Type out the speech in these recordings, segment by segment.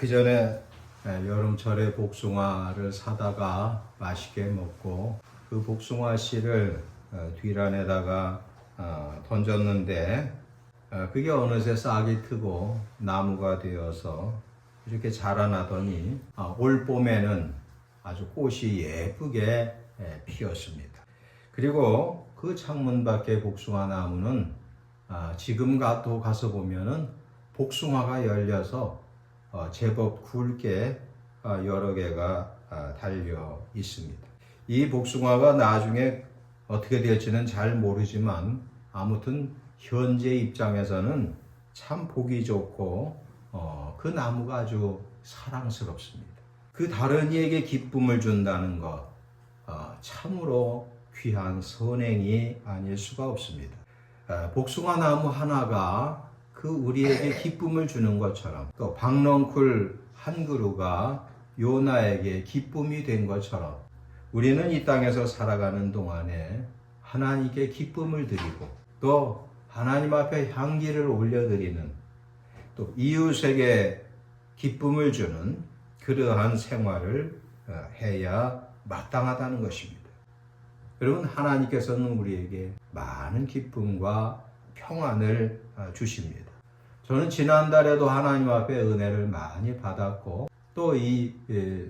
그 전에 여름철에 복숭아를 사다가 맛있게 먹고 그 복숭아 씨를 뒷란에다가 던졌는데 그게 어느새 싹이 트고 나무가 되어서 이렇게 자라나더니 올 봄에는 아주 꽃이 예쁘게 피었습니다. 그리고 그 창문 밖에 복숭아 나무는 지금 가서 보면은 복숭아가 열려서 제법 굵게 여러 개가 달려 있습니다. 이 복숭아가 나중에 어떻게 될지는 잘 모르지만 아무튼 현재 입장에서는 참 보기 좋고 그 나무가 아주 사랑스럽습니다. 그 다른 이에게 기쁨을 준다는 것 참으로 귀한 선행이 아닐 수가 없습니다. 복숭아 나무 하나가 그 우리에게 기쁨을 주는 것처럼 또 박넝쿨 한 그루가 요나에게 기쁨이 된 것처럼 우리는 이 땅에서 살아가는 동안에 하나님께 기쁨을 드리고 또 하나님 앞에 향기를 올려드리는 또 이웃에게 기쁨을 주는 그러한 생활을 해야 마땅하다는 것입니다. 여러분, 하나님께서는 우리에게 많은 기쁨과 평안을 주십니다. 저는 지난달에도 하나님 앞에 은혜를 많이 받았고 또 이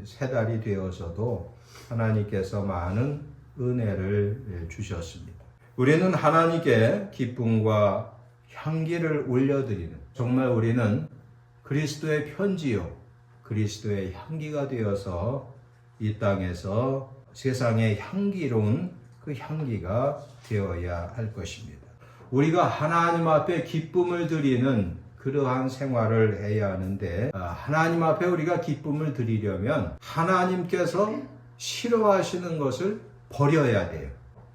세 달이 되어서도 하나님께서 많은 은혜를 주셨습니다. 우리는 하나님께 기쁨과 향기를 올려드리는 정말 우리는 그리스도의 편지요 그리스도의 향기가 되어서 이 땅에서 세상의 향기로운 그 향기가 되어야 할 것입니다. 우리가 하나님 앞에 기쁨을 드리는 그러한 생활을 해야 하는데 하나님 앞에 우리가 기쁨을 드리려면 하나님께서 싫어하시는 것을 버려야 돼요.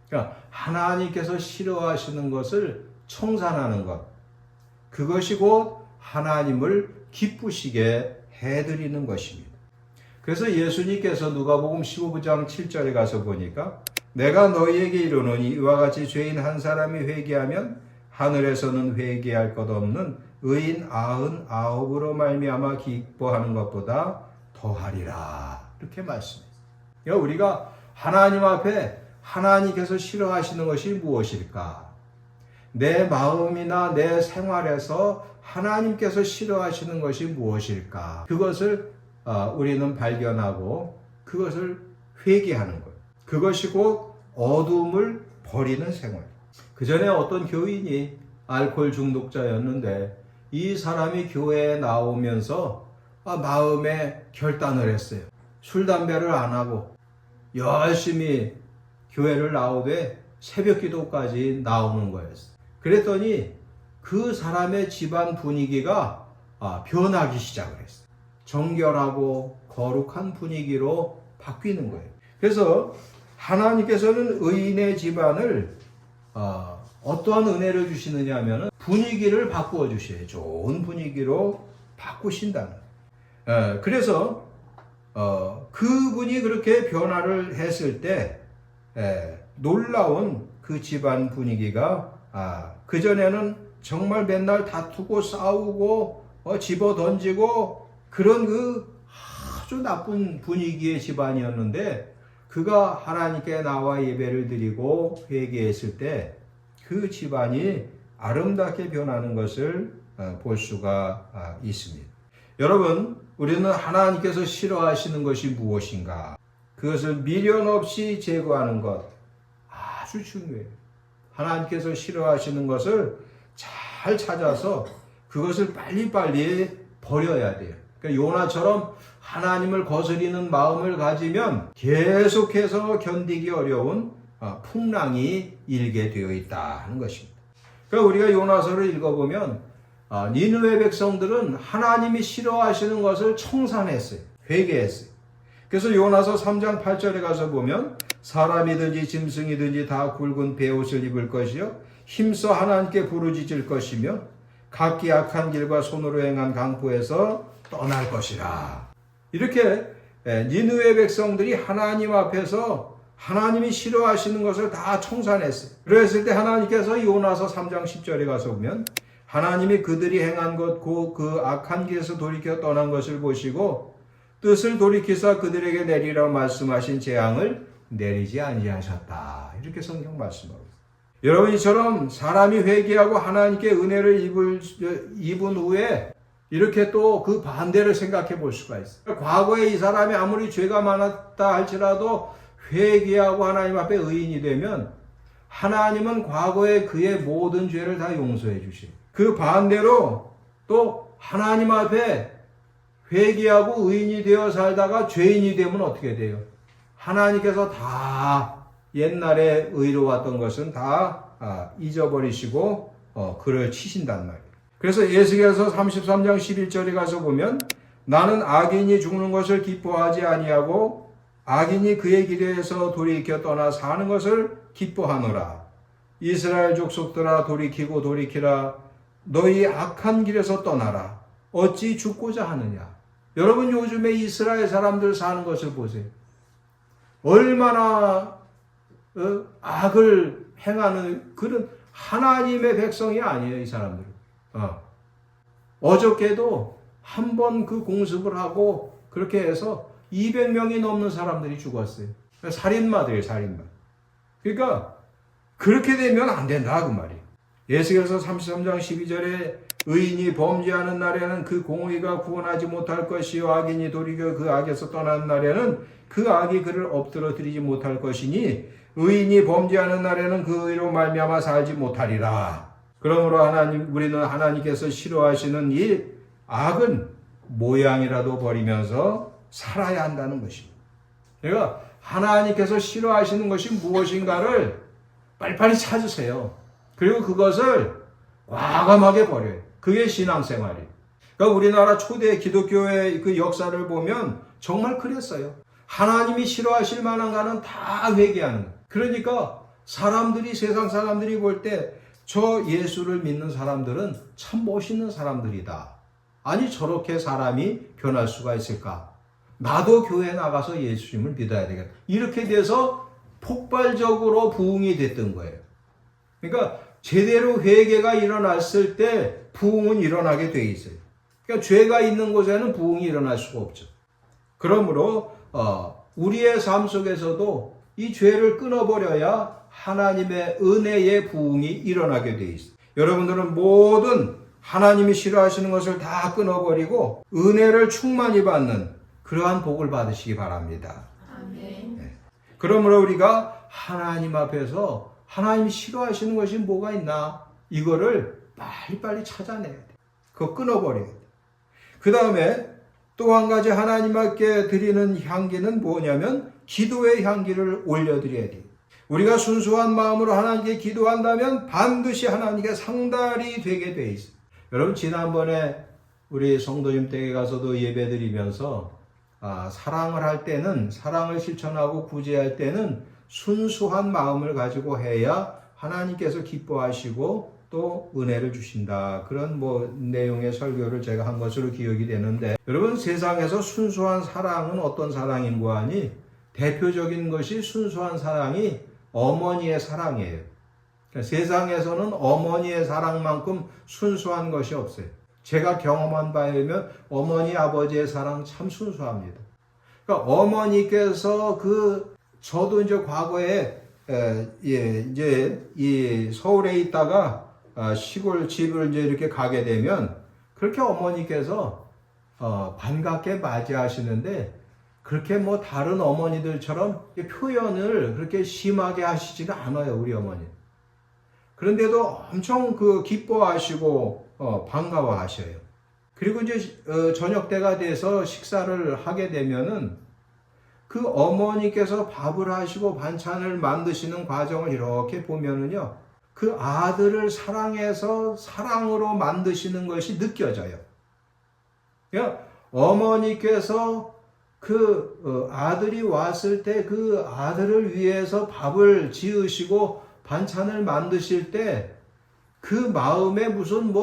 그러니까 하나님께서 싫어하시는 것을 청산하는 것, 그것이 곧 하나님을 기쁘시게 해드리는 것입니다. 그래서 예수님께서 누가복음 15장 7절에 가서 보니까 내가 너희에게 이르노니 이와 같이 죄인 한 사람이 회개하면 하늘에서는 회개할 것 없는 의인 99으로 말미암아 기뻐하는 것보다 더하리라. 이렇게 말씀했어요. 그러니까 우리가 하나님 앞에 하나님께서 싫어하시는 것이 무엇일까? 내 마음이나 내 생활에서 하나님께서 싫어하시는 것이 무엇일까? 그것을 우리는 발견하고 그것을 회개하는 것. 그것이 곧 어둠을 버리는 생활. 그 전에 어떤 교인이 알코올 중독자였는데 이 사람이 교회에 나오면서 마음에 결단을 했어요. 술, 담배를 안 하고 열심히 교회를 나오되 새벽 기도까지 나오는 거였어요. 그랬더니 그 사람의 집안 분위기가 변하기 시작을 했어요. 정결하고 거룩한 분위기로 바뀌는 거예요. 그래서 하나님께서는 의인의 집안을 어떠한 은혜를 주시느냐 하면 분위기를 바꾸어 주셔요. 좋은 분위기로 바꾸신다는 거예요. 그래서 그분이 그렇게 변화를 했을 때 놀라운 그 집안 분위기가 그전에는 정말 맨날 다투고 싸우고 집어 던지고 그런 그 아주 나쁜 분위기의 집안이었는데 그가 하나님께 나와 예배를 드리고 회개했을 때 그 집안이 아름답게 변하는 것을 볼 수가 있습니다. 여러분, 우리는 하나님께서 싫어하시는 것이 무엇인가? 그것을 미련 없이 제거하는 것 아주 중요해요. 하나님께서 싫어하시는 것을 잘 찾아서 그것을 빨리빨리 버려야 돼요. 그러니까 요나처럼 하나님을 거스리는 마음을 가지면 계속해서 견디기 어려운 풍랑이 일게 되어 있다 하는 것입니다. 그러니까 우리가 요나서를 읽어보면 니느웨 백성들은 하나님이 싫어하시는 것을 청산했어요. 회개했어요. 그래서 요나서 3장 8절에 가서 보면 사람이든지 짐승이든지 다 굵은 베옷을 입을 것이요 힘써 하나님께 부르짖을 것이며 각기 악한 길과 손으로 행한 강포에서 떠날 것이라. 이렇게 니느웨 백성들이 하나님 앞에서 하나님이 싫어하시는 것을 다 청산했어요. 그랬을 때 하나님께서 요나서 3장 10절에 가서 보면 하나님이 그들이 행한 것 곧 그 악한 길에서 돌이켜 떠난 것을 보시고 뜻을 돌이키사 그들에게 내리라 말씀하신 재앙을 내리지 아니하셨다. 이렇게 성경 말씀하고 있습니다. 여러분, 이처럼 사람이 회개하고 하나님께 은혜를 입은 후에 이렇게 또 그 반대를 생각해 볼 수가 있어요. 과거에 이 사람이 아무리 죄가 많았다 할지라도 회개하고 하나님 앞에 의인이 되면 하나님은 과거에 그의 모든 죄를 다 용서해 주시고, 그 반대로 또 하나님 앞에 회개하고 의인이 되어 살다가 죄인이 되면 어떻게 돼요? 하나님께서 다 옛날에 의로웠던 것은 다 잊어버리시고 그를 치신단 말이에요. 그래서 에스겔서 33장 11절에 가서 보면 나는 악인이 죽는 것을 기뻐하지 아니하고 악인이 그의 길에서 돌이켜 떠나 사는 것을 기뻐하노라. 이스라엘 족속들아 돌이키고 돌이키라. 너희 악한 길에서 떠나라. 어찌 죽고자 하느냐. 여러분, 요즘에 이스라엘 사람들 사는 것을 보세요. 얼마나 악을 행하는 그런 하나님의 백성이 아니에요, 이 사람들은. 어저께도 한 번 그 공습을 하고 그렇게 해서 200명이 넘는 사람들이 죽었어요. 살인마들이에요, 살인마. 그러니까 그렇게 되면 안 된다 그 말이에요. 에스겔서 33장 12절에 의인이 범죄하는 날에는 그 공의가 구원하지 못할 것이요 악인이 도리어 그 악에서 떠나는 날에는 그 악이 그를 엎드러뜨리지 못할 것이니 의인이 범죄하는 날에는 그 의로 말미암아 살지 못하리라. 그러므로 우리는 하나님께서 싫어하시는 이 악은 모양이라도 버리면서 살아야 한다는 것입니다. 그러니까 하나님께서 싫어하시는 것이 무엇인가를 빨리빨리 찾으세요. 그리고 그것을 과감하게 버려요. 그게 신앙생활이에요. 그러니까 우리나라 초대 기독교의 그 역사를 보면 정말 그랬어요. 하나님이 싫어하실 만한 거는 다 회개하는 거예요. 그러니까 세상 사람들이 볼 때 저 예수를 믿는 사람들은 참 멋있는 사람들이다. 아니, 저렇게 사람이 변할 수가 있을까? 나도 교회 나가서 예수님을 믿어야 되겠다. 이렇게 돼서 폭발적으로 부흥이 됐던 거예요. 그러니까 제대로 회개가 일어났을 때 부흥은 일어나게 돼 있어요. 그러니까 죄가 있는 곳에는 부흥이 일어날 수가 없죠. 그러므로 우리의 삶 속에서도 이 죄를 끊어버려야 하나님의 은혜의 부흥이 일어나게 돼 있어요. 여러분들은 모든 하나님이 싫어하시는 것을 다 끊어버리고 은혜를 충만히 받는 그러한 복을 받으시기 바랍니다. 아멘. 네. 그러므로 우리가 하나님 앞에서 하나님이 싫어하시는 것이 뭐가 있나? 이거를 빨리빨리 찾아내야 돼. 그거 끊어버려야 돼. 그 다음에 또 한 가지 하나님께 드리는 향기는 뭐냐면 기도의 향기를 올려드려야 돼요. 우리가 순수한 마음으로 하나님께 기도한다면 반드시 하나님께 상달이 되게 돼 있어요. 여러분, 지난번에 우리 성도님 댁에 가서도 예배드리면서 사랑을 할 때는, 사랑을 실천하고 구제할 때는 순수한 마음을 가지고 해야 하나님께서 기뻐하시고 또 은혜를 주신다. 그런 내용의 설교를 제가 한 것으로 기억이 되는데, 여러분, 세상에서 순수한 사랑은 어떤 사랑인가 하니 대표적인 것이 순수한 사랑이 어머니의 사랑이에요. 그러니까 세상에서는 어머니의 사랑만큼 순수한 것이 없어요. 제가 경험한 바에 의하면 어머니, 아버지의 사랑 참 순수합니다. 그러니까 어머니께서 저도 이제 과거에 이제 이 서울에 있다가 시골 집을 이제 이렇게 가게 되면 그렇게 어머니께서 반갑게 맞이하시는데 그렇게 다른 어머니들처럼 표현을 그렇게 심하게 하시지는 않아요, 우리 어머니. 그런데도 엄청 기뻐하시고 반가워하셔요. 그리고 이제 저녁 때가 돼서 식사를 하게 되면은 그 어머니께서 밥을 하시고 반찬을 만드시는 과정을 이렇게 보면은요, 그 아들을 사랑해서 사랑으로 만드시는 것이 느껴져요. 그러니까 어머니께서 아들이 왔을 때 그 아들을 위해서 밥을 지으시고 반찬을 만드실 때 그 마음에 무슨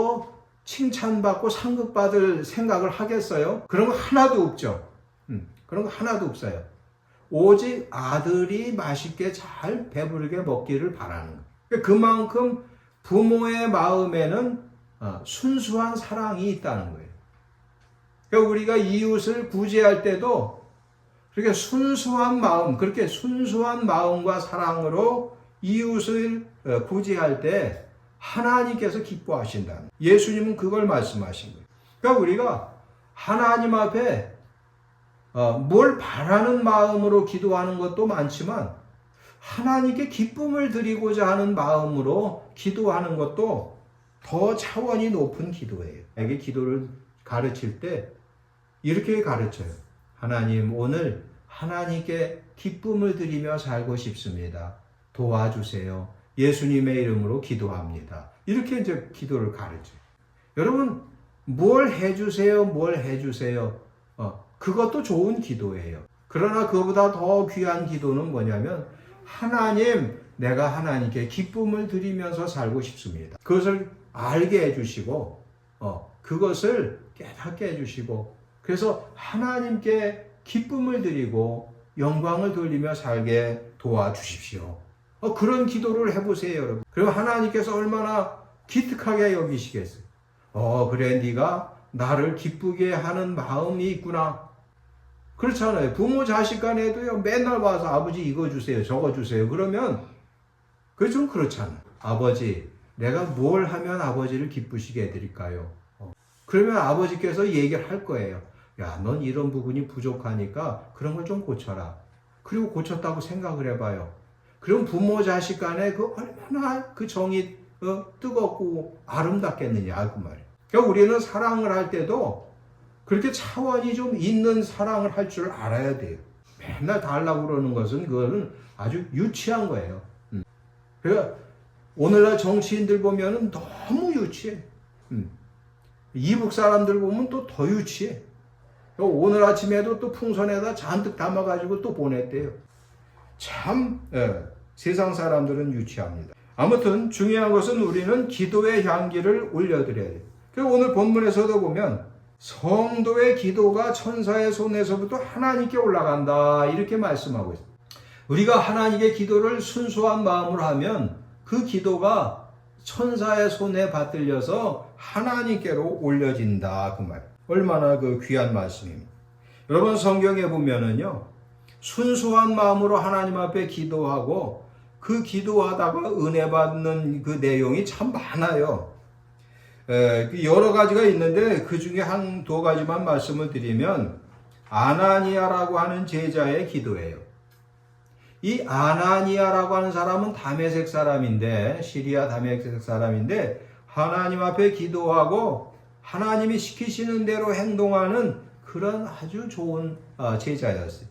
칭찬받고 상급받을 생각을 하겠어요? 그런 거 하나도 없죠. 그런 거 하나도 없어요. 오직 아들이 맛있게 잘 배부르게 먹기를 바라는 거예요. 그만큼 부모의 마음에는 순수한 사랑이 있다는 거예요. 그러니까 우리가 이웃을 구제할 때도 그렇게 순수한 마음, 그렇게 순수한 마음과 사랑으로 이웃을 구제할 때 하나님께서 기뻐하신다는, 예수님은 그걸 말씀하신 거예요. 그러니까 우리가 하나님 앞에 뭘 바라는 마음으로 기도하는 것도 많지만 하나님께 기쁨을 드리고자 하는 마음으로 기도하는 것도 더 차원이 높은 기도예요. 에게 기도를 가르칠 때 이렇게 가르쳐요. 하나님, 오늘 하나님께 기쁨을 드리며 살고 싶습니다. 도와주세요. 예수님의 이름으로 기도합니다. 이렇게 이제 기도를 가르쳐요. 여러분, 뭘 해주세요, 뭘 해주세요. 그것도 좋은 기도예요. 그러나 그보다 더 귀한 기도는 뭐냐면, 하나님, 내가 하나님께 기쁨을 드리면서 살고 싶습니다. 그것을 알게 해주시고, 그것을 깨닫게 해주시고, 그래서 하나님께 기쁨을 드리고 영광을 돌리며 살게 도와주십시오. 그런 기도를 해보세요, 여러분. 그럼 하나님께서 얼마나 기특하게 여기시겠어요. 그래, 네가 나를 기쁘게 하는 마음이 있구나. 그렇잖아요. 부모 자식 간에도요, 맨날 와서 아버지 이거 주세요, 저거 주세요. 그러면 그게 좀 그렇잖아요. 아버지, 내가 뭘 하면 아버지를 기쁘시게 해드릴까요? 그러면 아버지께서 얘기를 할 거예요. 야, 넌 이런 부분이 부족하니까 그런 걸 좀 고쳐라. 그리고 고쳤다고 생각을 해봐요. 그럼 부모 자식 간에 그 얼마나 그 정이 뜨겁고 아름답겠느냐, 그 말이에요. 그러니까 우리는 사랑을 할 때도 그렇게 차원이 좀 있는 사랑을 할 줄 알아야 돼요. 맨날 달라고 그러는 것은 그거는 아주 유치한 거예요. 그러니까 오늘날 정치인들 보면은 너무 유치해. 이북 사람들 보면 또 더 유치해. 오늘 아침에도 또 풍선에다 잔뜩 담아가지고 또 보냈대요. 참, 세상 사람들은 유치합니다. 아무튼 중요한 것은 우리는 기도의 향기를 올려드려야 돼요. 그리고 오늘 본문에서도 보면 성도의 기도가 천사의 손에서부터 하나님께 올라간다, 이렇게 말씀하고 있어요. 우리가 하나님께 기도를 순수한 마음으로 하면 그 기도가 천사의 손에 받들려서 하나님께로 올려진다, 그 말. 얼마나 그 귀한 말씀입니다. 여러분, 성경에 보면은요, 순수한 마음으로 하나님 앞에 기도하고 그 기도하다가 은혜 받는 그 내용이 참 많아요. 여러 가지가 있는데 그 중에 한두 가지만 말씀을 드리면, 아나니아라고 하는 제자의 기도예요. 이 아나니아라고 하는 사람은 다메섹 사람인데, 시리아 다메섹 사람인데, 하나님 앞에 기도하고 하나님이 시키시는 대로 행동하는 그런 아주 좋은 제자였어요.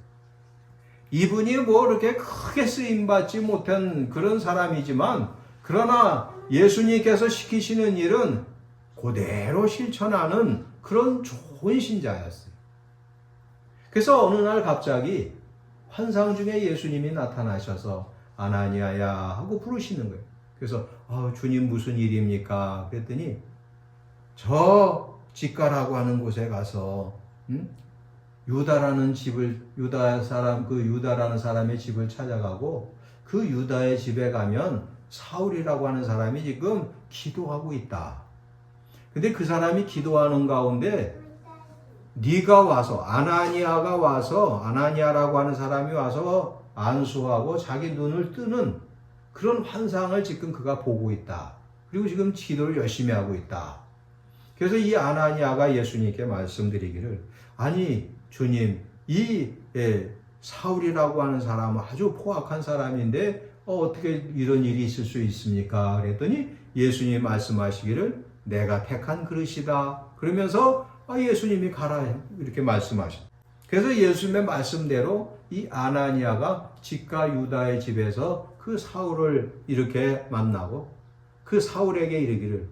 이분이 뭐 이렇게 크게 쓰임받지 못한 그런 사람이지만, 그러나 예수님께서 시키시는 일은 그대로 실천하는 그런 좋은 신자였어요. 그래서 어느 날 갑자기 환상 중에 예수님이 나타나셔서 아나니아야 하고 부르시는 거예요. 그래서 주님 무슨 일입니까? 그랬더니 저 직가라고 하는 곳에 가서 유다라는 사람의 집을 찾아가고, 그 유다의 집에 가면 사울이라고 하는 사람이 지금 기도하고 있다. 근데 그 사람이 기도하는 가운데 네가 와서, 아나니아라고 하는 사람이 와서 안수하고 자기 눈을 뜨는 그런 환상을 지금 그가 보고 있다. 그리고 지금 기도를 열심히 하고 있다. 그래서 이 아나니아가 예수님께 말씀드리기를, 아니 주님, 이 사울이라고 하는 사람은 아주 포악한 사람인데 어떻게 이런 일이 있을 수 있습니까? 그랬더니 예수님이 말씀하시기를 내가 택한 그릇이다. 그러면서 예수님이 가라, 이렇게 말씀하셨어요. 그래서 예수님의 말씀대로 이 아나니아가 직가 유다의 집에서 그 사울을 이렇게 만나고, 그 사울에게 이르기를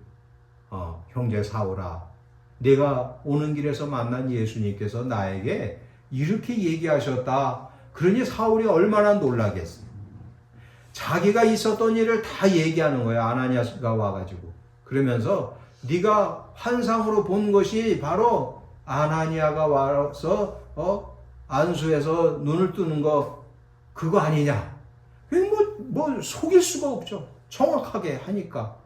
형제 사울아, 내가 오는 길에서 만난 예수님께서 나에게 이렇게 얘기하셨다. 그러니 사울이 얼마나 놀라겠어요. 자기가 있었던 일을 다 얘기하는 거예요. 아나니아가 와가지고. 그러면서 네가 환상으로 본 것이 바로 아나니아가 와서 안수해서 눈을 뜨는 거 그거 아니냐. 뭐 속일 수가 없죠. 정확하게 하니까.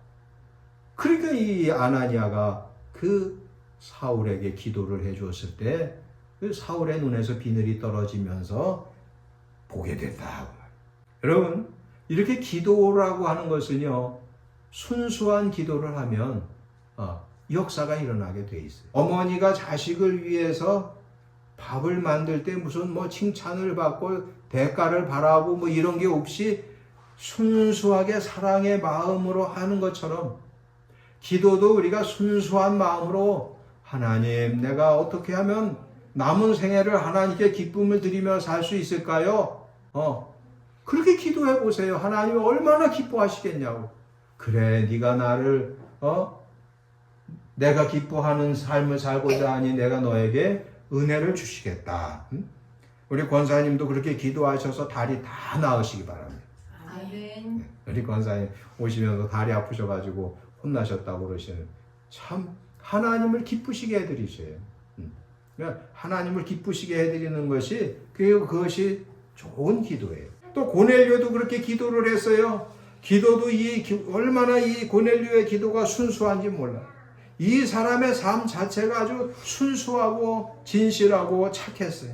그러니까 이 아나니아가 그 사울에게 기도를 해주었을 때 그 사울의 눈에서 비늘이 떨어지면서 보게 된다. 여러분, 이렇게 기도라고 하는 것은요, 순수한 기도를 하면 역사가 일어나게 돼 있어요. 어머니가 자식을 위해서 밥을 만들 때 무슨 뭐 칭찬을 받고 대가를 바라고 뭐 이런 게 없이 순수하게 사랑의 마음으로 하는 것처럼 기도도 우리가 순수한 마음으로 하나님, 내가 어떻게 하면 남은 생애를 하나님께 기쁨을 드리며 살 수 있을까요? 그렇게 기도해 보세요. 하나님이 얼마나 기뻐하시겠냐고. 그래, 네가 나를 내가 기뻐하는 삶을 살고자 하니 내가 너에게 은혜를 주시겠다. 우리 권사님도 그렇게 기도하셔서 다리 다 나으시기 바랍니다. 아멘. 우리 권사님 오시면서 다리 아프셔가지고 혼나셨다고 그러시는, 참 하나님을 기쁘시게 해드리셔요. 그러니까 하나님을 기쁘시게 해드리는 것이 그것이 좋은 기도예요. 또 고넬료도 그렇게 기도를 했어요. 기도도 얼마나 이 고넬료의 기도가 순수한지 몰라. 이 사람의 삶 자체가 아주 순수하고 진실하고 착했어요.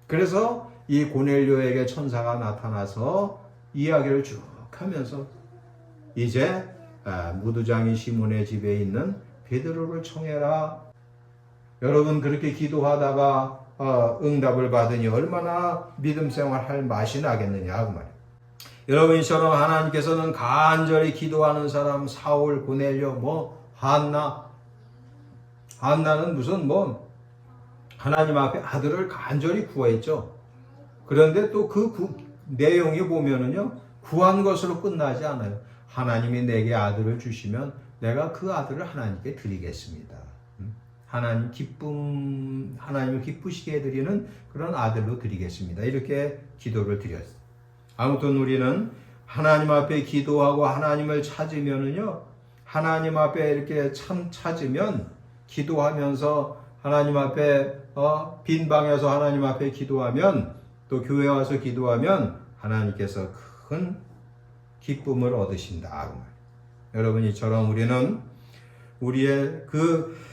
그래서 이 고넬료에게 천사가 나타나서 이야기를 쭉 하면서 이제 무두장이 시몬의 집에 있는 베드로를 청해라. 여러분, 그렇게 기도하다가 응답을 받으니 얼마나 믿음 생활할 맛이 나겠느냐 그 말이에요. 여러분, 이처럼 하나님께서는 간절히 기도하는 사람, 사울, 고넬료, 한나는 무슨 하나님 앞에 아들을 간절히 구했죠. 그런데 또 그 내용이 보면은요, 구한 것으로 끝나지 않아요. 하나님이 내게 아들을 주시면 내가 그 아들을 하나님께 드리겠습니다. 하나님을 기쁘시게 해드리는 그런 아들로 드리겠습니다. 이렇게 기도를 드렸어요. 아무튼 우리는 하나님 앞에 기도하고 하나님을 찾으면은요, 하나님 앞에 이렇게 찾으면, 기도하면서 하나님 앞에 빈 방에서 하나님 앞에 기도하면, 또 교회 와서 기도하면 하나님께서 큰 기쁨을 얻으신다. 여러분, 이처럼 우리는 우리의 그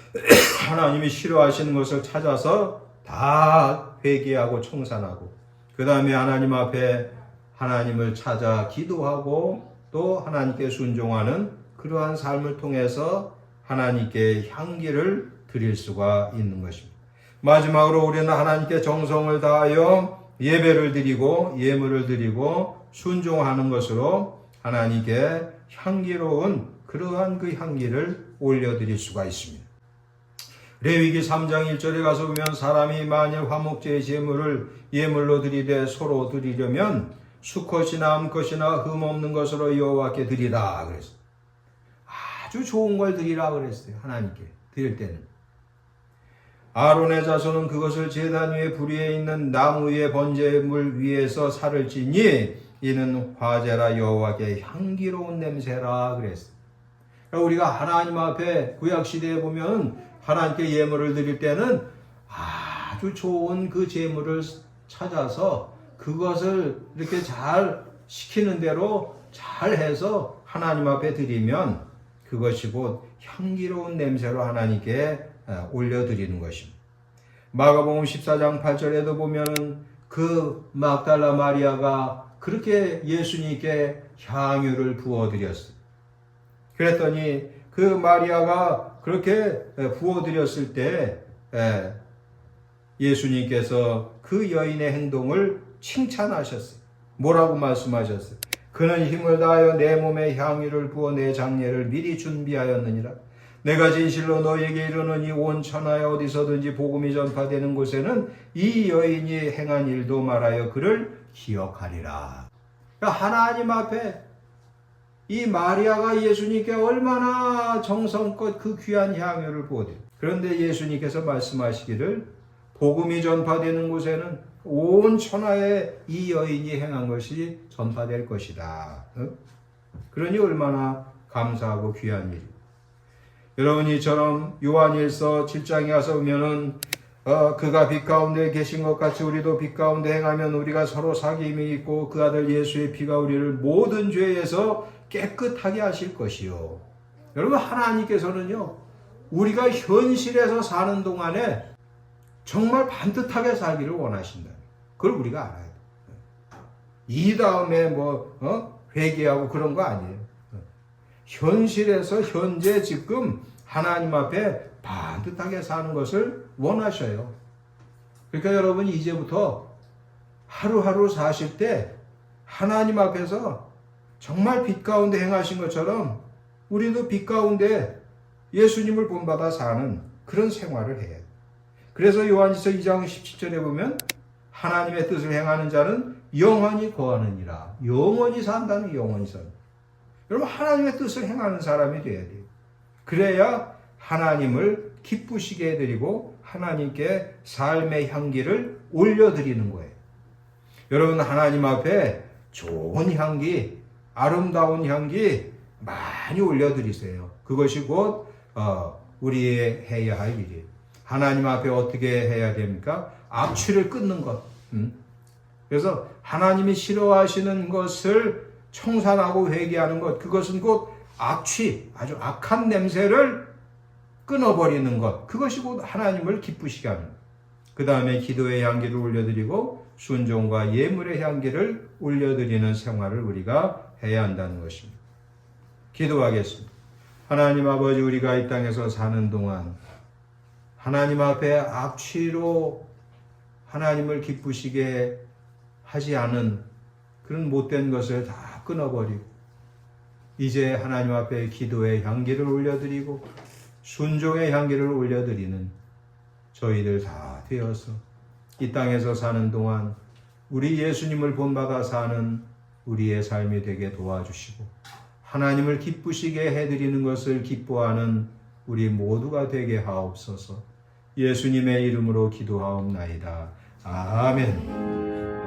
하나님이 싫어하시는 것을 찾아서 다 회개하고 청산하고, 그 다음에 하나님 앞에 하나님을 찾아 기도하고 또 하나님께 순종하는 그러한 삶을 통해서 하나님께 향기를 드릴 수가 있는 것입니다. 마지막으로 우리는 하나님께 정성을 다하여 예배를 드리고 예물을 드리고 순종하는 것으로 하나님께 향기로운 그러한 그 향기를 올려드릴 수가 있습니다. 레위기 3장 1절에 가서 보면, 사람이 만일 화목제의 제물을 예물로 드리되 서로 드리려면 수컷이나 암컷이나 흠없는 것으로 여호와께 드리라 그랬어요. 아주 좋은 걸 드리라 그랬어요. 하나님께 드릴 때는. 아론의 자손은 그것을 제단 위에 불 위에 있는 나무 위에 번제물 위에서 살을 찌니 이는 화제라, 여호와께 향기로운 냄새라 그랬어요. 그러니까 우리가 하나님 앞에 구약시대에 보면 하나님께 예물을 드릴 때는 아주 좋은 그 제물을 찾아서 그것을 이렇게 잘 시키는 대로 잘 해서 하나님 앞에 드리면 그것이 곧 향기로운 냄새로 하나님께 올려드리는 것입니다. 마가복음 14장 8절에도 보면 그 막달라 마리아가 그렇게 예수님께 향유를 부어드렸어요. 그랬더니 그 마리아가 그렇게 부어드렸을 때 예수님께서 그 여인의 행동을 칭찬하셨어요. 뭐라고 말씀하셨어요? 그는 힘을 다하여 내 몸에 향유를 부어 내 장례를 미리 준비하였느니라. 내가 진실로 너에게 이르노니 온 천하에 어디서든지 복음이 전파되는 곳에는 이 여인이 행한 일도 말하여 그를 기억하리라. 그러니까 하나님 앞에 이 마리아가 예수님께 얼마나 정성껏 그 귀한 향유를 부어드려. 그런데 예수님께서 말씀하시기를 복음이 전파되는 곳에는 온 천하에 이 여인이 행한 것이 전파될 것이다. 그러니 얼마나 감사하고 귀한 일이. 여러분, 이처럼 요한일서 7장에 가서 보면은 그가 빛 가운데 계신 것 같이 우리도 빛 가운데 행하면 우리가 서로 사귐이 있고 그 아들 예수의 피가 우리를 모든 죄에서 깨끗하게 하실 것이요. 여러분, 하나님께서는요, 우리가 현실에서 사는 동안에 정말 반듯하게 살기를 원하신다. 그걸 우리가 알아야 돼. 이 다음에 회개하고 그런 거 아니에요. 현실에서 현재 지금 하나님 앞에 반듯하게 사는 것을 원하셔요. 그러니까 여러분이 이제부터 하루하루 사실 때 하나님 앞에서 정말 빛 가운데 행하신 것처럼 우리도 빛 가운데 예수님을 본받아 사는 그런 생활을 해야 돼요. 그래서 요한일서 2장 17절에 보면 하나님의 뜻을 행하는 자는 영원히 거하느니라. 영원히 산다는, 영원히 산다. 여러분, 하나님의 뜻을 행하는 사람이 돼야 돼요. 그래야 하나님을 기쁘시게 해드리고 하나님께 삶의 향기를 올려드리는 거예요. 여러분, 하나님 앞에 좋은 향기, 아름다운 향기 많이 올려드리세요. 그것이 곧 우리의 해야 할 일이에요. 하나님 앞에 어떻게 해야 됩니까? 악취를 끊는 것. 그래서 하나님이 싫어하시는 것을 청산하고 회개하는 것, 그것은 곧 악취, 아주 악한 냄새를 끊어버리는 것, 그것이 곧 하나님을 기쁘시게 하는 것. 그 다음에 기도의 향기를 올려드리고 순종과 예물의 향기를 올려드리는 생활을 우리가 해야 한다는 것입니다. 기도하겠습니다. 하나님 아버지, 우리가 이 땅에서 사는 동안 하나님 앞에 악취로 하나님을 기쁘시게 하지 않은 그런 못된 것을 다 끊어버리고 이제 하나님 앞에 기도의 향기를 올려드리고 순종의 향기를 올려드리는 저희들 다 되어서 이 땅에서 사는 동안 우리 예수님을 본받아 사는 우리의 삶이 되게 도와주시고 하나님을 기쁘시게 해드리는 것을 기뻐하는 우리 모두가 되게 하옵소서. 예수님의 이름으로 기도하옵나이다. 아멘.